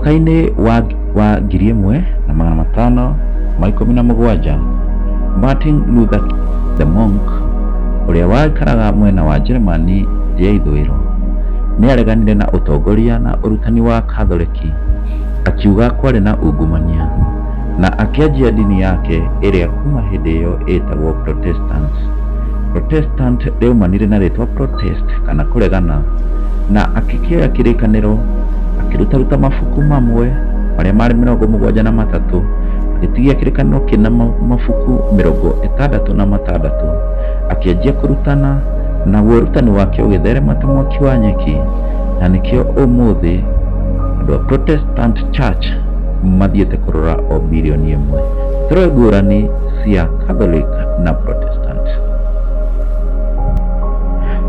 mwaka-inĩ wa 1517 Martin Luther the Monk ũrĩa waikaraga mwena wa Germany ya ithũĩro nĩ areganire na ũtongoria na ũrutani wa Katholiki, akiuga kwarĩ na ungumania, na akĩanjia dini yake ĩrĩa kuma hĩndĩ ĩyo ĩtagwo Protestant rĩaumanire na rĩtwa protest kana kũregana, na akĩkĩoya kĩrĩkanĩro akĩruta mabuku mamwe marĩa marĩ 73, agĩtigia kĩrĩkanĩro kĩna mabuku 66, akĩanjia kũrutana na ũrutani wake ũgĩtherema ta mwaki wa nyeki, na nĩkĩo ũmũthĩ andũ a Protestant Church mathiĩte kũrora o bilioni 1. Tũrore ngũrani cia Catholic na Protestant.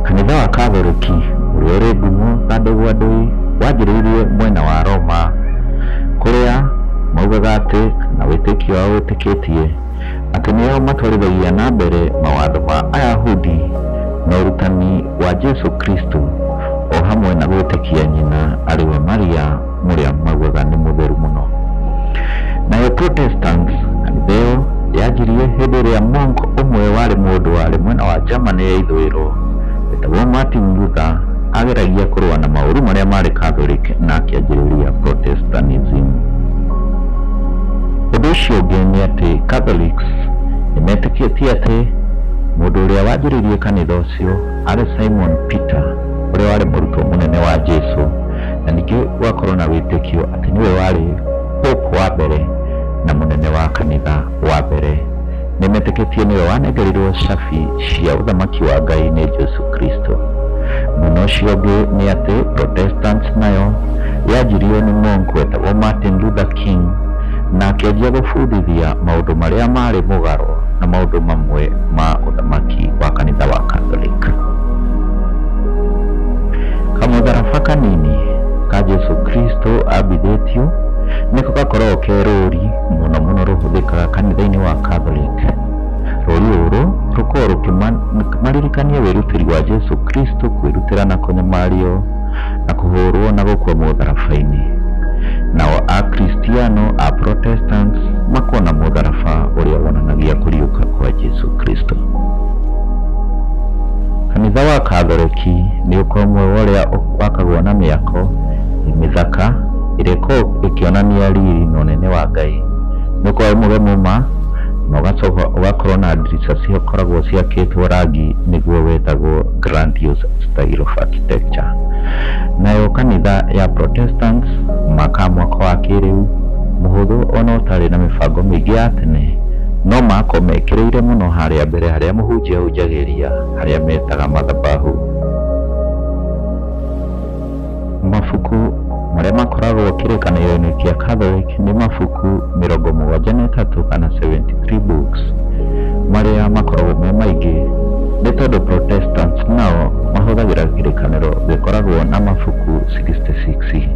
Kanitha wa Katholiki ũrĩa ũrĩ ngumo ta ndegwa ndũi wanjĩrĩirie mwena wa Roma, kũrĩa maugaga atĩ na wĩtĩkio wao wĩtĩkĩtie atĩ nĩo matwarithagia na mbere mawatho ma Ayahudi na ũrutani wa Jesu Kristo, o hamwe na gwĩtĩkia nyina arĩwe Maria mũrĩa maugaga nĩ mũtheru mũno. Nayo Protestants, kanitha ĩyo yanjirie hĩndĩ ĩrĩa monk ũmwe warĩ mũndũ warĩ mwena wa Germany ya ithũĩro wĩtagwo Martin Luther ageragia kũrũa na maũru marĩa marĩ Catholic na akĩanjĩrĩria Protestantism. Ũndũ ũcio ũngĩ nĩ atĩ Catholics nĩmetĩkĩtie atĩ mũndũ ũrĩa wanjĩrĩirie kanitha ũcio arĩ Simon Peter, ũrĩa warĩ mũrutwo mũnene wa Jesu, na ningĩ gwakorwo na wĩtĩkio atĩ nĩwe warĩ pope wa mbere na mũnene wa kanitha wa mbere. Nĩmetĩkĩtie nĩwe wanengerirwo cabi cia ũthamaki wa Ngai nĩ Jesu Kristo. Mũno ũcio ũngĩ nĩ atĩ Protestants nayo yanjirio nĩ monk wetagwo Martin Luther King, na akĩanjia gũbundithia maũndũ marĩa marĩ mũgarũ na maũndũ mamwe ma ũthamaki wa kanitha wa Catholic. Kamũtharaba kanini ka Jesu Kristo ambithĩtio nĩko gakoragwo ke rũri mũno rũhũthĩkaga kanitha-inĩ wa Catholic. Rũri rũrũ rũkoragwo rũkĩmaririkania wĩrutĩri wa Jesu Kristo kwĩrutĩra na kũnyamario na kũhũrwo na gũkua mũtharaba-inĩ. Nao Akristiano a Protestants makona mũtharaba ũrĩa wonanagia kũriũka kwa Jesu Kristo. Kanitha wa Katholiki nĩ ũmwe ũrĩa wakagwo na mĩako mĩthaka ĩrĩa ĩkoragwo ĩkĩonania riri na ũnene wa Ngai. Nĩ ũkoragwo mũgemu ma na ũgacoka ũgakorwo na ndirica cikoragwo ciakĩtwo rangi nĩguo wetagwo grandiose style of architecture. Nayo kanitha ya Protestants maka mwaka wa kĩrĩu mũhũthũ ona ũtarĩ na mĩbango mĩingĩ ya tene, no mako mekĩrĩire mũno harĩa mbere harĩa mũhunjia ahunjagĩria harĩa metaga mathabahu. Mabuku marĩa makoragwo kĩrĩkanĩro-inĩ kĩa Catholic nĩ mabuku 73 kana 73 books, marĩa makoragwo me maingĩ nĩ tondũ Protestants nao mahũthagĩra kĩrĩkanĩro gĩkoragwo na mabuku 66.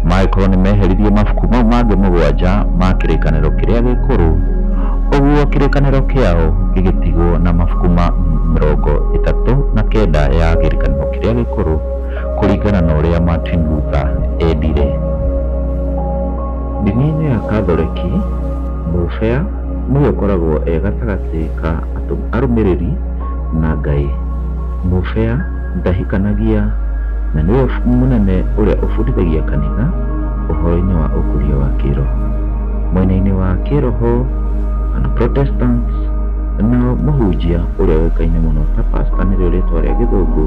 Mangĩkorwo nĩ meheririe mabuku mau mangĩ 7 ma kĩrĩkanĩro kĩrĩa gĩkũrũ, ũguo kĩrĩkanĩro kĩao gĩgĩtigwo na mabuku ma 39 ya kĩrĩkanĩro kĩrĩa gĩkũrũ kũringana na ũrĩa Martin Luther endire. Dini-inĩ ya Katholiki, mũbĩa nĩwe ũkoragwo gatagatĩ ka arũmĩrĩri na Ngai. Mũbĩa ndahikanagia na nĩwe mũnene ũrĩa ũbundithagia kanitha ũhoro-inĩ wa ũkũria wa kĩroho. Mwena-inĩ wa kĩroho kana Protestants, nao mũhunjia ũrĩa ũĩkaine mũno ta pastor nĩrĩo rĩtwa rĩa gĩthũngũ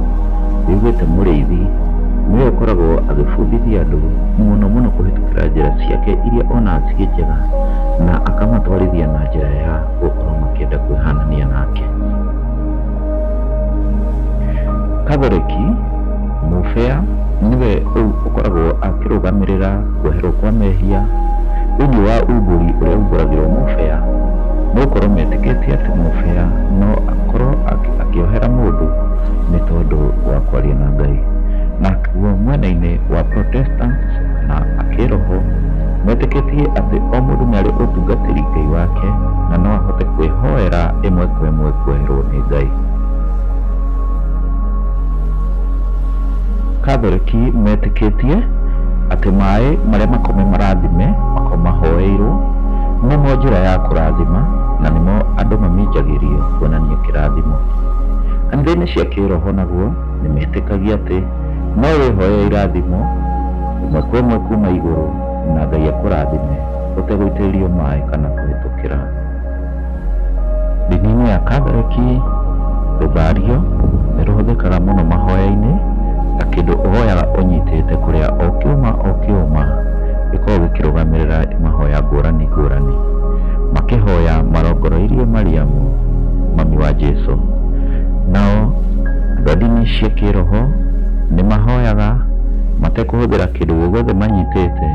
riugĩte mũrĩithi, nĩwe ũkoragwo agĩbundithia andũ mũno kũhĩtũkĩra njĩra ciake iria ona cirĩ njega, na akamatwarithia na njĩra ya gũkorwo makĩenda kwĩhanania nake. Katholiki, mũbĩa nĩwe ũkoragwo akĩrũgamĩrĩra kweherwo kwa mehia thĩinĩ wa umbũri ũrĩa umbũragĩrwo mũbĩa, nĩ gũkorwo metĩkĩtie atĩ mũbĩa no akorwo akĩohera mũndũ nĩ tondũ wa kwaria na Ngai. Nakuo mwena-inĩ wa Protestants na akĩroho metĩkĩtie atĩ o mũndũ nĩ arĩ ũtungatĩri Ngai wake na no ahote kwĩhoera ĩmwe kwa ĩmwe kweherwo nĩ Ngai. Katholiki metĩkĩtie atĩ maĩ marĩa makome marathime mako mahoeirwo nĩmo njĩra ya kũrathima na nĩmo andũ maminjagĩrio kuonania kĩrathimo. Kanitha-inĩ cia kĩroho naguo nĩmetĩkagia atĩ no wĩhoe irathimo ĩmwe kwa ĩmwe kuma igũrũ na Ngai akũrathime ũtegũitĩrĩrio maĩ kana kũhĩtũkĩra. Ndini-inĩ ya Kathoriki rũthario nĩrũhũthĩkaga mũno mahoya-inĩ ta kĩndũ ũhoyaga ũnyitĩte kũrĩa o kĩũma gĩkoragwo gĩkĩrũgamĩrĩra mahoya ngũrani ngũrani, makĩhoya marongoreirie Mariamu mami wa Jesũ. Nao andũ a ndini cia kĩroho nĩmahoyaga matekũhũthĩra kĩndũ gĩothe manyitĩte,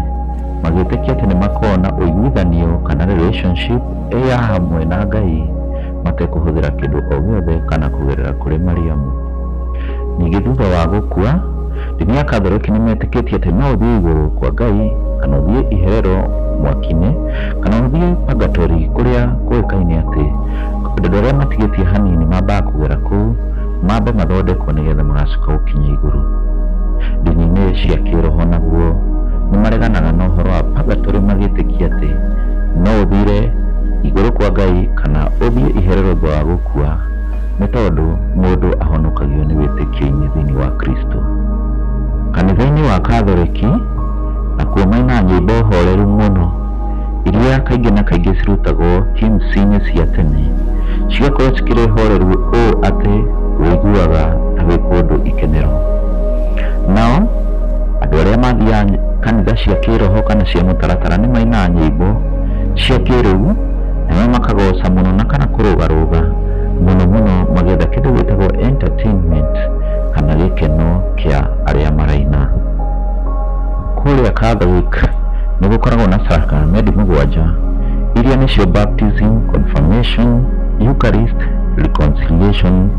magĩtĩkia atĩ nĩmakoragwo na ũiguithanio kana relationship ya hamwe na Ngai matekũhũthĩra kĩndũ o gĩothe kana kũgerera kũrĩ Mariamu. Ningĩ thutha wa gũkua, ndini ya Kathoriki nĩmetĩkĩtie atĩ no ũthiĩ igũrũ kwa Ngai kana ũthiĩ iherero mwaki-inĩ kana ũthiĩ purgatory kũrĩa kũĩkaine atĩ andũ arĩa matigĩtie hanini mambaga kũgera kũu mambe mathondekwo nĩgetha magacoka gũkinya igũrũ. Ndini-inĩ cia kĩroho naguo nĩmareganaga na ũhoro wa purgatory, magĩtĩkia atĩ no ũthire igũrũ kwa Ngai kana ũthiĩ iherero thutha wa gũkua nĩ tondũ mũndũ ahonokagio nĩ wĩtĩkio-inĩ thĩinĩ wa Kristo. Kanitha-inĩ wa Kathoriki nakuo maina nyĩmbo horeru mũno iria kaingĩ na kaingĩ cirutagwo hymns-inĩ cia tene, cigakorwo cikĩrĩ horeru ũũ atĩ wĩiguaga ta wĩ kũndũ ikenero. Nao andũ arĩa mathiaga kanitha cia kĩroho kana cia mũtaratara nĩ mainaga nyĩmbo cia kĩrĩu na makagoca mũno na kana kũrũgarũga mũno magĩetha kĩndũ gĩtagwo entertainment kana gĩkeno kĩa arĩa maraina. Kũrĩa Catholic nĩgũkoragwo na sakramenti 7 iria nĩcio baptism, confirmation, Eucharist, reconciliation,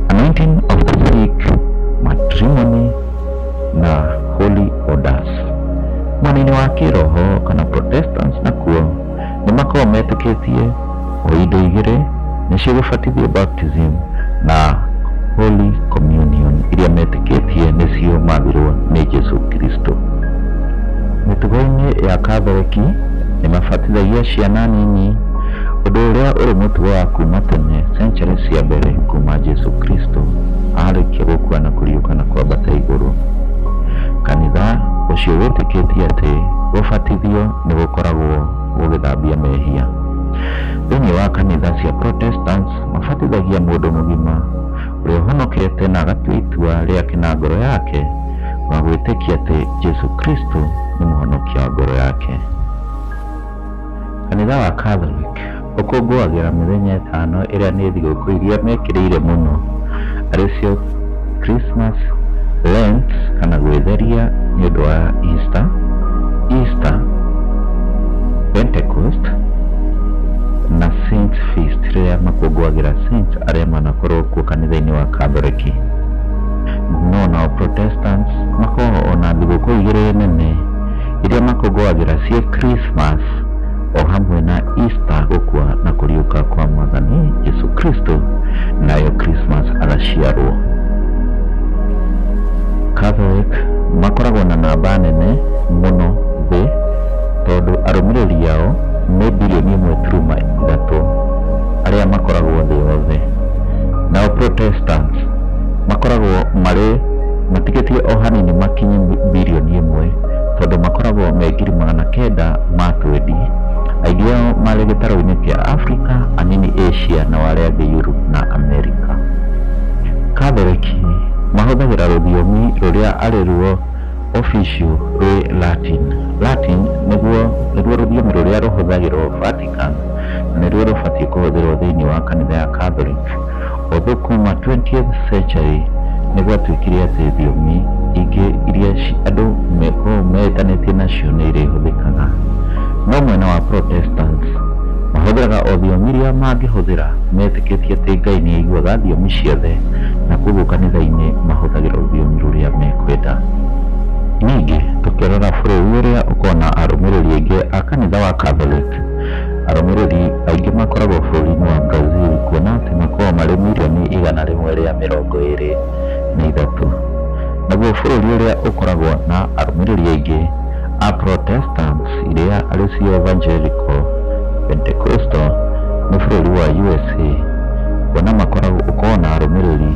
anointing of the sick, matrimony na holy orders. Mwena-inĩ wa kĩroho kana Protestants nakuo nĩmakoragwo metĩkĩtie o indo igĩrĩ nĩcio gũbatithio baptism na holy communion iria metĩkĩtie nĩcio mathirwo nĩ Jesũ Kristo. Mĩtugo-inĩ ya Kathoriki nĩmabatithagia ciana nini, ũndũ ũrĩa ũrĩ mũtugo wa kuma tene century cia mbere kuma Jesũ Kristo arĩkia gũkua na kũriũka na kwambata igũrũ. Kanitha ũcio wĩtĩkĩtie atĩ gũbatithio nĩgũkoragwo gũgĩthambia mehia. Thĩinĩ wa kanitha cia Protestants mabatithagia mũndũ mũgima ũrĩa ũhonokete na agatua itua rĩake na ngoro yake wa gwĩtĩkia atĩ Jesũ Kristo nĩ mũhonokia wa ngoro yake. Kanitha wa Catholic ũkũngũagĩra mĩthenya 5 ĩrĩa nĩ thigũkũ iria mekĩrĩire mũno arĩcio Christmas, Lent kana gwĩtheria nĩ ũndũ wa Easter, Pentecost na Saint Feast rĩrĩa makũngũagĩra saints arĩa manakorwo kuo kanitha-inĩ wa Kathoriki. No nao Protestants makoragwo ona thigũkũ igĩrĩ nene iria makũngũagĩra cia Christmas o hamwe na Easter, gũkua na kũriũka kwa Mwathani Jesũ Kristo, nayo Christmas agaciarwo. Catholic makoragwo na namba nene mũno thĩ tondũ arũmĩrĩri ao nĩ bilioni 1.3 arĩa makoragwo thĩ yothe. Nao Protestants makoragwo matigĩtie o hanini makinye bilioni 1 tondũ makoragwo me 920, aingĩ ao marĩ gĩtarũ-inĩ kĩa Africa, anini Asia na arĩa angĩ Europe na America. Katholiki mahũthagĩra rũthiomi rũrĩa arĩ ruo official rwĩ Latin nĩruo rũthiomi rũrĩa rũhũthagĩrwo Vatican na nĩruo rũbatiĩ kũhũthĩrwo thĩinĩ wa kanitha ya Catholic. Although kuma 20th century nĩgwatuĩkire atĩ thiomi ingĩ iria andũ metanĩtie nacio nĩ irĩhũthĩkaga. No mwena wa Protestants mahũthĩraga o thiomi iria mangĩhũthĩra, metĩkĩtie atĩ Ngai nĩ aiguaga thiomi ciothe na koguo kanitha-inĩ mahũthagĩra rũthiomi rũrĩa mekwenda. Ningĩ tũkĩrora bũrũri ũrĩa ũkoragwo na arũmĩrĩri aingĩ a kanitha wa Catholic, arũmĩrĩri aingĩ makoragwo bũrũri-inĩ wa Brazil, kuona atĩ makoragwo marĩ milioni 123. Naguo bũrũri ũrĩa ũkoragwo na arũmĩrĩri aingĩ a Protestants iria arĩcio Evangelical Pentecostal nĩ bũrũri wa USA, kuona ũkoragwo na arũmĩrĩri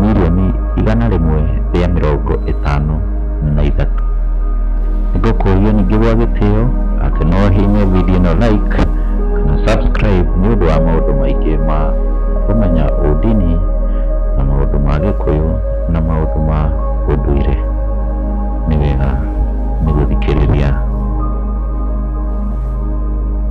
milioni 153. Nĩngũkũria ningĩ gwa gĩtĩo atĩ no hihinye video ĩno like kana subscribe nĩ ũndũ wa maũndũ maingĩ ma kũmenya ũndini na maũndũ ma Gĩkũyũ na maũndũ ma ũndũire.